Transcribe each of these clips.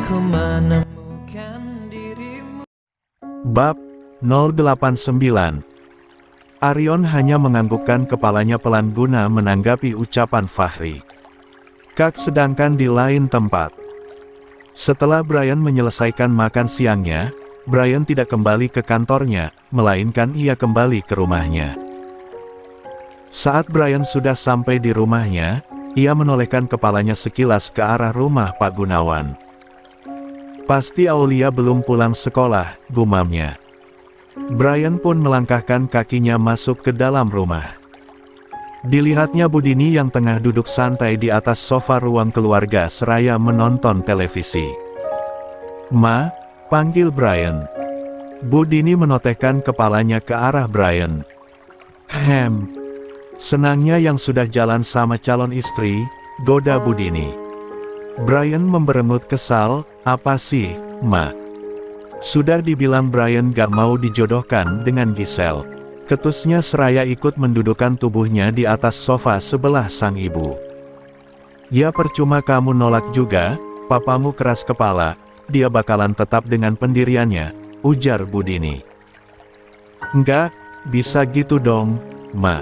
ku menemukan dirimu. Bab 089. Arion hanya menganggukkan kepalanya pelan guna menanggapi ucapan Fahri. Kak sedangkan di lain tempat. Setelah Brian menyelesaikan makan siangnya, Brian tidak kembali ke kantornya, melainkan ia kembali ke rumahnya. Saat Brian sudah sampai di rumahnya, ia menolehkan kepalanya sekilas ke arah rumah Pak Gunawan. Pasti Aulia belum pulang sekolah, gumamnya. Brian pun melangkahkan kakinya masuk ke dalam rumah. Dilihatnya Budini yang tengah duduk santai di atas sofa ruang keluarga seraya menonton televisi. "Ma," panggil Brian. Budini menotehkan kepalanya ke arah Brian. Senangnya yang sudah jalan sama calon istri, goda Budini. Brian memberengut kesal, "Apa sih, Ma? Sudah dibilang Brian gak mau dijodohkan dengan Giselle." Ketusnya seraya ikut mendudukkan tubuhnya di atas sofa sebelah sang ibu. "Ya percuma kamu nolak juga, papamu keras kepala, dia bakalan tetap dengan pendiriannya," ujar Budini. "Enggak, bisa gitu dong, Ma.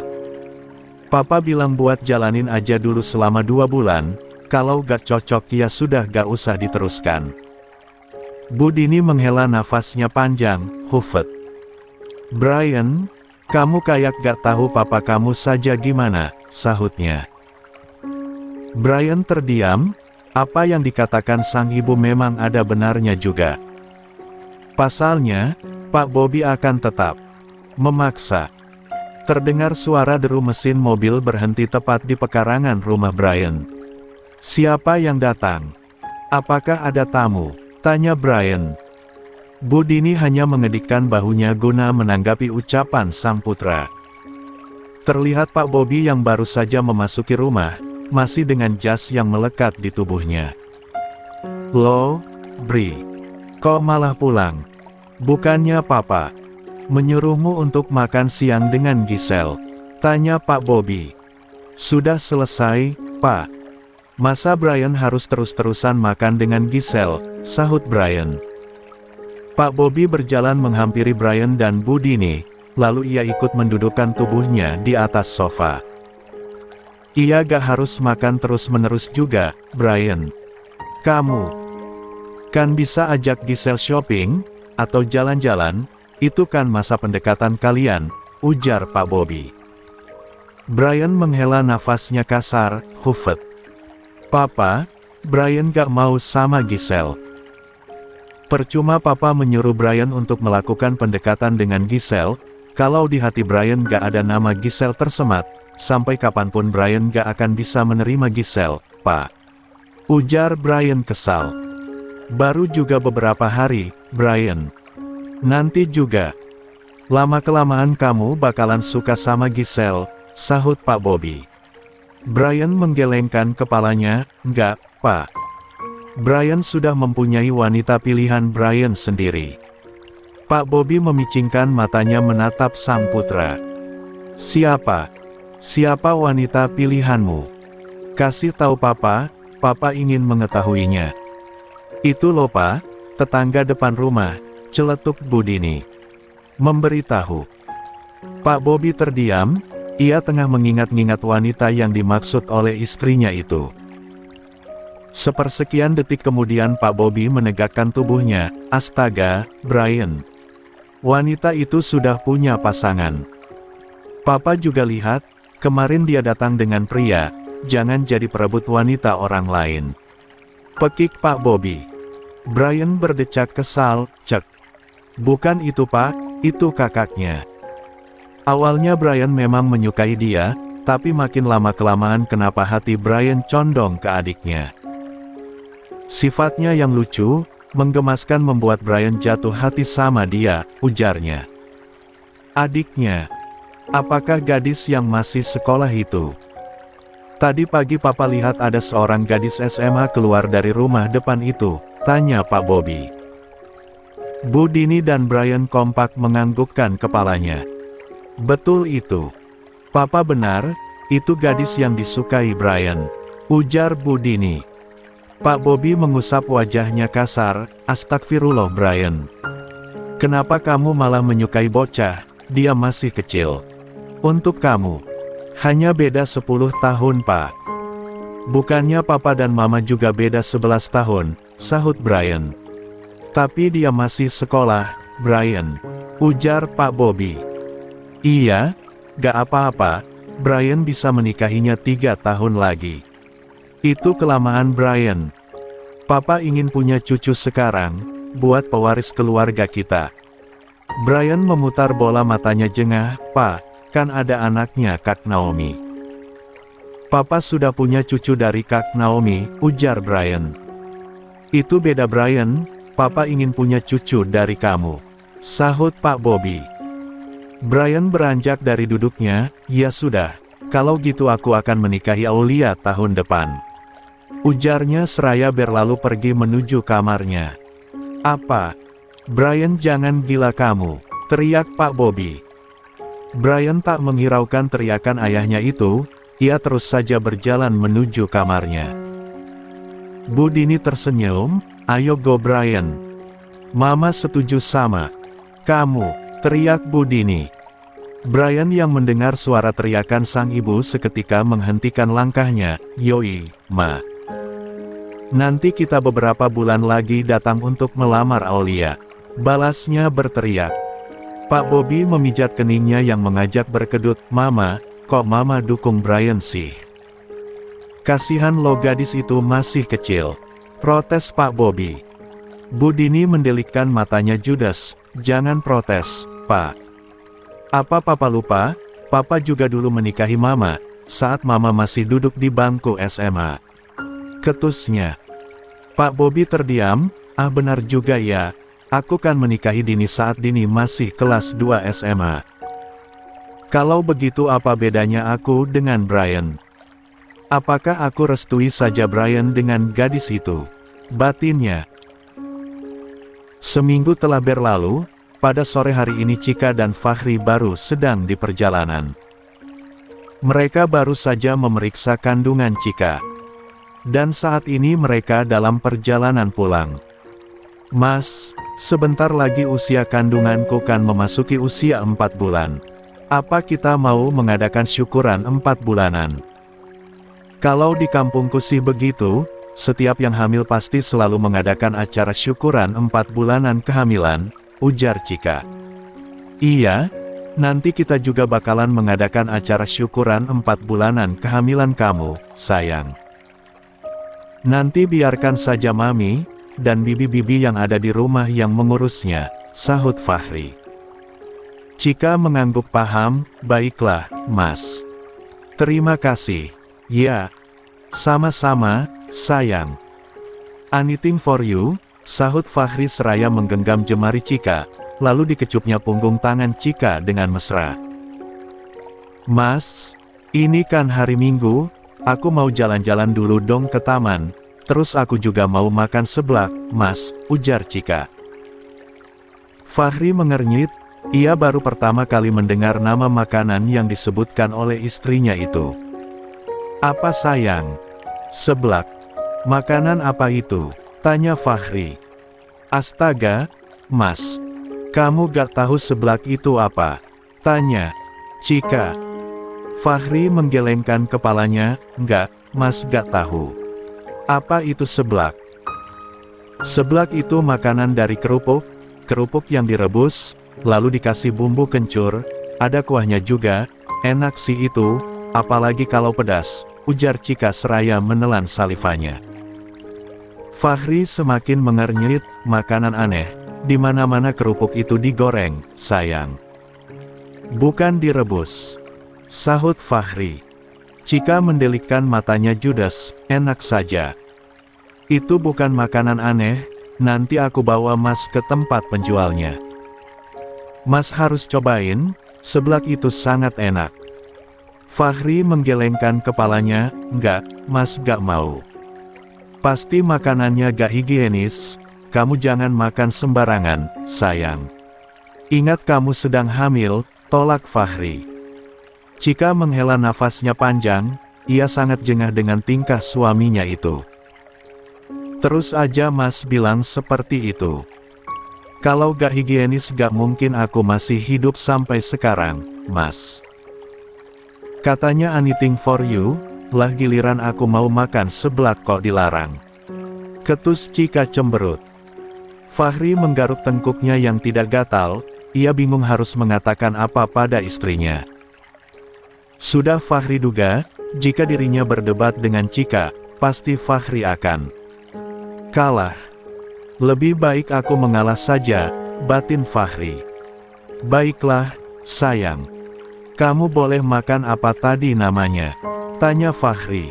Papa bilang buat jalanin aja dulu selama 2 bulan, kalau gak cocok ya sudah gak usah diteruskan." Budini menghela nafasnya panjang, hufet. "Brian, kamu kayak gak tahu papa kamu saja gimana," sahutnya. Brian terdiam, apa yang dikatakan sang ibu memang ada benarnya juga. Pasalnya, Pak Bobby akan tetap memaksa. Terdengar suara deru mesin mobil berhenti tepat di pekarangan rumah Brian. "Siapa yang datang? Apakah ada tamu?" tanya Brian. Budini hanya mengedikkan bahunya guna menanggapi ucapan sang putra. Terlihat Pak Bobby yang baru saja memasuki rumah, masih dengan jas yang melekat di tubuhnya. "Loh, Bri, kok malah pulang? Bukannya Papa menyuruhmu untuk makan siang dengan Giselle?" tanya Pak Bobby. "Sudah selesai, Pak. Masa Brian harus terus-terusan makan dengan Giselle?" sahut Brian. Pak Bobby berjalan menghampiri Brian dan Budini, lalu ia ikut mendudukkan tubuhnya di atas sofa. "Ia gak harus makan terus-menerus juga, Brian. Kamu kan bisa ajak Giselle shopping, atau jalan-jalan, itu kan masa pendekatan kalian," ujar Pak Bobby. Brian menghela nafasnya kasar, hufet. "Papa, Brian gak mau sama Giselle." Percuma Papa menyuruh Brian untuk melakukan pendekatan dengan Giselle, kalau di hati Brian gak ada nama Giselle tersemat, sampai kapanpun Brian gak akan bisa menerima Giselle, Pak, ujar Brian kesal. "Baru juga beberapa hari, Brian. Nanti juga. Lama-kelamaan kamu bakalan suka sama Giselle," sahut Pak Bobby. Brian menggelengkan kepalanya, "Enggak, Pak. Brian sudah mempunyai wanita pilihan Brian sendiri." Pak Bobby memicingkan matanya menatap sang putra. "Siapa? Siapa wanita pilihanmu? Kasih tahu Papa, Papa ingin mengetahuinya." "Itu loh Pak, tetangga depan rumah," celetuk Budini memberitahu. Pak Bobby terdiam, ia tengah mengingat-ingat wanita yang dimaksud oleh istrinya itu. Sepersekian detik kemudian Pak Bobby menegakkan tubuhnya. "Astaga, Brian. Wanita itu sudah punya pasangan. Papa juga lihat, kemarin dia datang dengan pria, jangan jadi perebut wanita orang lain," pekik Pak Bobby. Brian berdecak kesal, "Cek. Bukan itu Pak, itu kakaknya." Awalnya Brian memang menyukai dia, tapi makin lama-kelamaan kenapa hati Brian condong ke adiknya. Sifatnya yang lucu, menggemaskan membuat Brian jatuh hati sama dia, ujarnya. "Adiknya? Apakah gadis yang masih sekolah itu? Tadi pagi Papa lihat ada seorang gadis SMA keluar dari rumah depan itu," tanya Pak Bobby. Budini dan Brian kompak menganggukkan kepalanya. "Betul itu. Papa benar, itu gadis yang disukai Brian," ujar Budini. Pak Bobby mengusap wajahnya kasar. Astagfirullah Brian. Kenapa kamu malah menyukai bocah? Dia masih kecil. Untuk kamu. Hanya beda 10 tahun Pak. Bukannya papa dan mama juga beda 11 tahun, sahut Brian. Tapi dia masih sekolah, Brian. Ujar Pak Bobby. Iya, gak apa-apa, Brian bisa menikahinya 3 tahun lagi. Itu kelamaan Brian. Papa ingin punya cucu sekarang, buat pewaris keluarga kita. Brian memutar bola matanya jengah, Pak, kan ada anaknya Kak Naomi. Papa sudah punya cucu dari Kak Naomi, ujar Brian. Itu beda Brian, Papa ingin punya cucu dari kamu, sahut Pak Bobby. Brian beranjak dari duduknya, ya sudah, kalau gitu aku akan menikahi Aulia tahun depan. Ujarnya seraya berlalu pergi menuju kamarnya. Apa? Brian jangan gila kamu, teriak Pak Bobby. Brian tak menghiraukan teriakan ayahnya itu, ia terus saja berjalan menuju kamarnya. Bu Dini tersenyum, ayo go Brian. Mama setuju sama kamu, teriak Bu Dini. Brian yang mendengar suara teriakan sang ibu seketika menghentikan langkahnya, yoi, Ma. Nanti kita beberapa bulan lagi datang untuk melamar Aulia, balasnya berteriak. Pak Bobby memijat keningnya yang mengajak berkedut, Mama, kok Mama dukung Brian sih? Kasihan lo gadis itu masih kecil, protes Pak Bobby. Bu Dini mendelikkan matanya judes, jangan protes, Pak. Apa Papa lupa? Papa juga dulu menikahi Mama, saat Mama masih duduk di bangku SMA. Ketusnya. Pak Bobby terdiam, benar juga ya, aku kan menikahi Dini saat Dini masih kelas 2 SMA. Kalau begitu apa bedanya aku dengan Brian? Apakah aku restui saja Brian dengan gadis itu? Batinnya. Seminggu telah berlalu, pada sore hari ini Chika dan Fahri baru sedang di perjalanan. Mereka baru saja memeriksa kandungan Chika. Dan saat ini mereka dalam perjalanan pulang. Mas, sebentar lagi usia kandunganku kan memasuki usia 4 bulan. Apa kita mau mengadakan syukuran 4 bulanan? Kalau di kampungku sih begitu, setiap yang hamil pasti selalu mengadakan acara syukuran 4 bulanan kehamilan, ujar Chika. Iya, nanti kita juga bakalan mengadakan acara syukuran 4 bulanan kehamilan kamu, sayang. Nanti biarkan saja Mami, dan bibi-bibi yang ada di rumah yang mengurusnya, sahut Fahri. Chika mengangguk paham, baiklah, Mas. Terima kasih. Ya, sama-sama, sayang. Anything for you, sahut Fahri seraya menggenggam jemari Chika, lalu dikecupnya punggung tangan Chika dengan mesra. Mas, ini kan hari Minggu, aku mau jalan-jalan dulu dong ke taman, terus aku juga mau makan seblak, Mas, ujar Chika. Fahri mengernyit, ia baru pertama kali mendengar nama makanan yang disebutkan oleh istrinya itu. Apa sayang? Seblak. Makanan apa itu? Tanya Fahri. Astaga, Mas. Kamu gak tahu seblak itu apa? Tanya Chika. Fahri menggelengkan kepalanya, enggak, Mas gak tahu. Apa itu seblak? Seblak itu makanan dari kerupuk yang direbus, lalu dikasih bumbu kencur, ada kuahnya juga, enak sih itu, apalagi kalau pedas, ujar Chika seraya menelan salivanya. Fahri semakin mengernyit, makanan aneh, di mana-mana kerupuk itu digoreng, sayang. Bukan direbus. Sahut Fahri. Chika mendelikkan matanya judes, enak saja. Itu bukan makanan aneh, nanti aku bawa Mas ke tempat penjualnya. Mas harus cobain, seblak itu sangat enak. Fahri menggelengkan kepalanya, enggak, Mas gak mau. Pasti makanannya gak higienis, kamu jangan makan sembarangan, sayang. Ingat kamu sedang hamil, tolak Fahri. Chika menghela nafasnya panjang, ia sangat jengah dengan tingkah suaminya itu. Terus aja Mas bilang seperti itu. Kalau gak higienis gak mungkin aku masih hidup sampai sekarang, Mas. Katanya anything for you, lah giliran aku mau makan seblak kok dilarang. Ketus Cika cemberut. Fahri menggaruk tengkuknya yang tidak gatal, ia bingung harus mengatakan apa pada istrinya. Sudah Fahri duga, jika dirinya berdebat dengan Cika, pasti Fahri akan kalah. Lebih baik aku mengalah saja, batin Fahri. Baiklah, sayang. Kamu boleh makan apa tadi namanya? Tanya Fahri.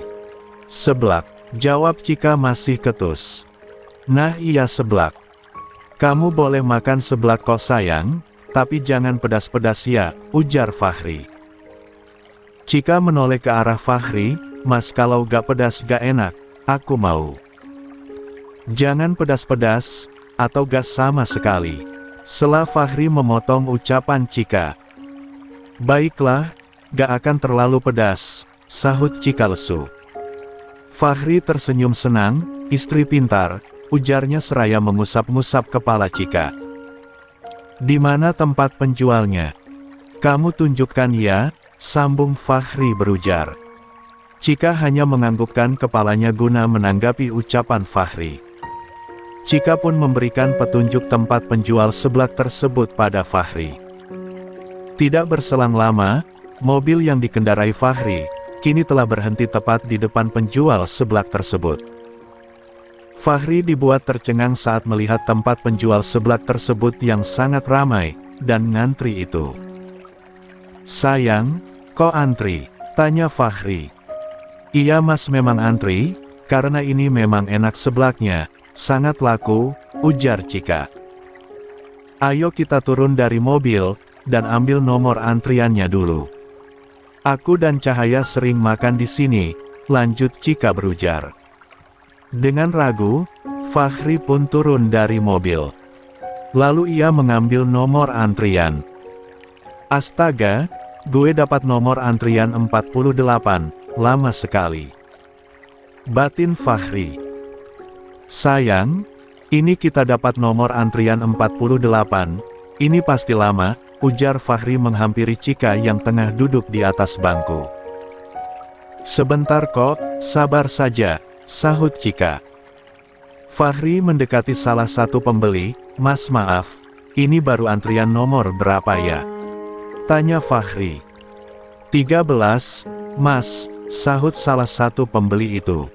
Seblak, jawab Cika masih ketus. Nah iya seblak. Kamu boleh makan seblak kok sayang, tapi jangan pedas-pedas ya, ujar Fahri. Cika menoleh ke arah Fahri, Mas kalau gak pedas gak enak, aku mau. Jangan pedas-pedas, atau gas sama sekali. Setelah Fahri memotong ucapan Cika. Baiklah, gak akan terlalu pedas, sahut Cika lesu. Fahri tersenyum senang, istri pintar, ujarnya seraya mengusap-ngusap kepala Cika. Di mana tempat penjualnya? Kamu tunjukkan ya, sambung Fahri berujar. Cika hanya menganggukkan kepalanya guna menanggapi ucapan Fahri. Cika pun memberikan petunjuk tempat penjual seblak tersebut pada Fahri. Tidak berselang lama, mobil yang dikendarai Fahri, kini telah berhenti tepat di depan penjual seblak tersebut. Fahri dibuat tercengang saat melihat tempat penjual seblak tersebut yang sangat ramai, dan ngantri itu. Sayang, kok antri? Tanya Fahri. Iya Mas memang antri, karena ini memang enak seblaknya. Sangat laku, ujar Cika. Ayo kita turun dari mobil, dan ambil nomor antriannya dulu. Aku dan Cahaya sering makan di sini, lanjut Cika berujar. Dengan ragu, Fahri pun turun dari mobil. Lalu ia mengambil nomor antrian. Astaga, gue dapat nomor antrian 48, lama sekali. Batin Fahri. Sayang, ini kita dapat nomor antrian 48, ini pasti lama, ujar Fahri menghampiri Cika yang tengah duduk di atas bangku. Sebentar kok, sabar saja, sahut Cika. Fahri mendekati salah satu pembeli, Mas maaf, ini baru antrian nomor berapa ya? Tanya Fahri. 13, Mas, sahut salah satu pembeli itu.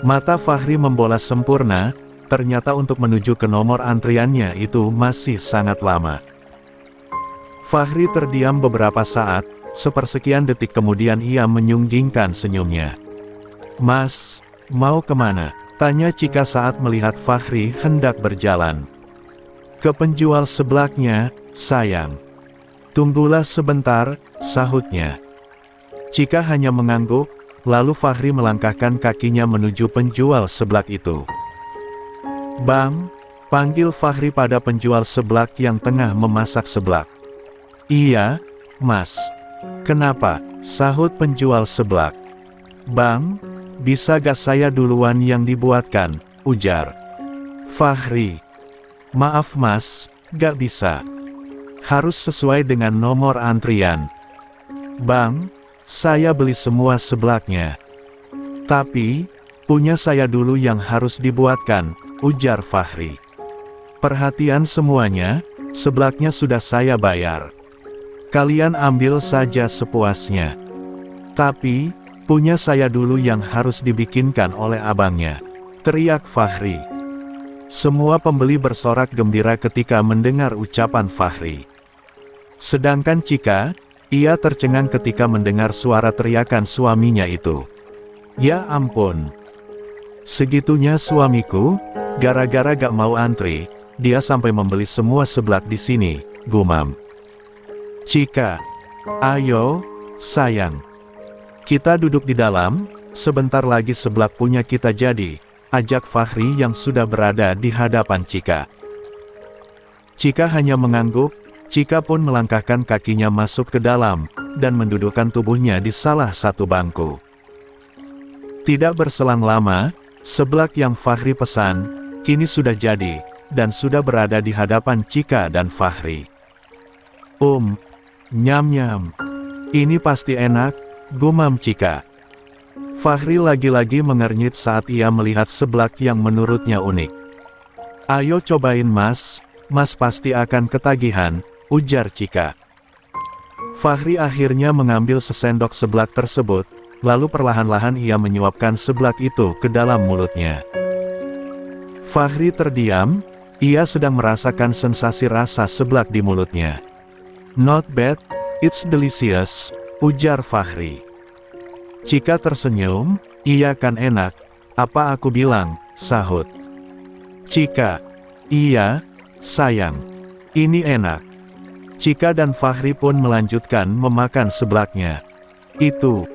Mata Fahri membola sempurna, ternyata untuk menuju ke nomor antriannya itu masih sangat lama. Fahri terdiam beberapa saat, sepersekian detik kemudian ia menyunggingkan senyumnya. Mas, mau kemana? Tanya Cika saat melihat Fahri hendak berjalan. Ke penjual seblaknya, sayang. Tunggulah sebentar, sahutnya. Cika hanya mengangguk, lalu Fahri melangkahkan kakinya menuju penjual seblak itu. Bang, panggil Fahri pada penjual seblak yang tengah memasak seblak. Iya, Mas. Kenapa? Sahut penjual seblak. Bang, bisa gak saya duluan yang dibuatkan, ujar Fahri. Maaf Mas, gak bisa. Harus sesuai dengan nomor antrian. Bang, saya beli semua seblaknya. Tapi, punya saya dulu yang harus dibuatkan, ujar Fahri. Perhatian semuanya, seblaknya sudah saya bayar. Kalian ambil saja sepuasnya. Tapi, punya saya dulu yang harus dibikinkan oleh abangnya, teriak Fahri. Semua pembeli bersorak gembira ketika mendengar ucapan Fahri. Sedangkan Cika, ia tercengang ketika mendengar suara teriakan suaminya itu. Ya ampun. Segitunya suamiku, gara-gara gak mau antri, dia sampai membeli semua seblak di sini, gumam. Cika, ayo, sayang. Kita duduk di dalam, sebentar lagi seblak punya kita jadi, ajak Fahri yang sudah berada di hadapan Cika. Cika hanya mengangguk. Cika pun melangkahkan kakinya masuk ke dalam, dan mendudukkan tubuhnya di salah satu bangku. Tidak berselang lama, Seblak yang Fahri pesan, kini sudah jadi, dan sudah berada di hadapan Chika dan Fahri. Nyam-nyam. Ini pasti enak, gumam Chika. Fahri lagi-lagi mengernyit saat ia melihat seblak yang menurutnya unik. Ayo cobain mas pasti akan ketagihan, ujar Chika. Fahri akhirnya mengambil sesendok seblak tersebut, lalu perlahan-lahan ia menyuapkan seblak itu ke dalam mulutnya. Fahri terdiam, ia sedang merasakan sensasi rasa seblak di mulutnya. Not bad, it's delicious, ujar Fahri. Chika tersenyum, iya kan enak, apa aku bilang, sahut. Chika, iya, sayang, ini enak. Chika dan Fahri pun melanjutkan memakan seblaknya. Itu